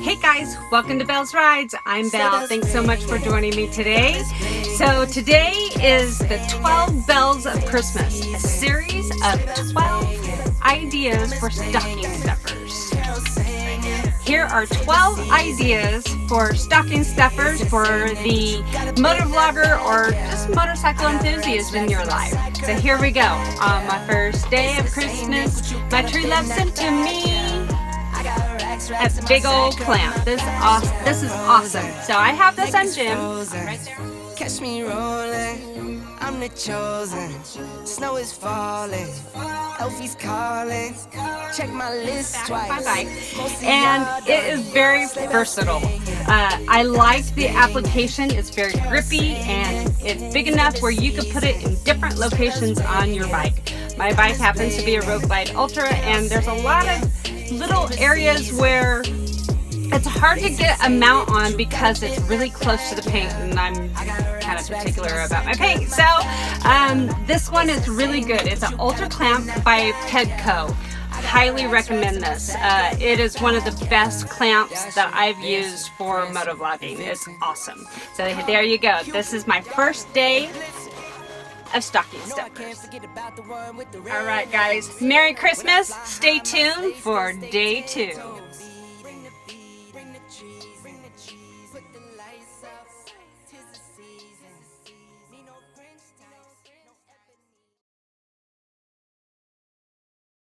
Hey guys, welcome to BellsRides. I'm Belle. Thanks so much for joining me today. So today is the 12 Bells of Christmas, a series of 12 ideas for stocking stuffers. Here are 12 ideas for stocking stuffers for the motovlogger or just motorcycle enthusiast in your life. So here we go. On my first day of Christmas, my true love sent to me a big old clamp. This is awesome. So I have this on Jim. Right there. Catch me rolling, I'm the chosen. Snow is falling, Elfie's calling. Check my list twice. My bike. And it is very versatile. I like the application. It's very grippy and it's big enough where you can put it in different locations on your bike. My bike happens to be a Road Glide Ultra, and there's a lot of little areas where it's hard to get a mount on because it's really close to the paint, and I'm kind of particular about my paint. So this one is really good. It's an ULTRACLAMP by PEDCO. Highly recommend this. It is one of the best clamps that I've used for motovlogging. It's awesome. So there you go. This is my first day of stocking stuffers. Alright guys, Merry Christmas. Stay tuned for day 2.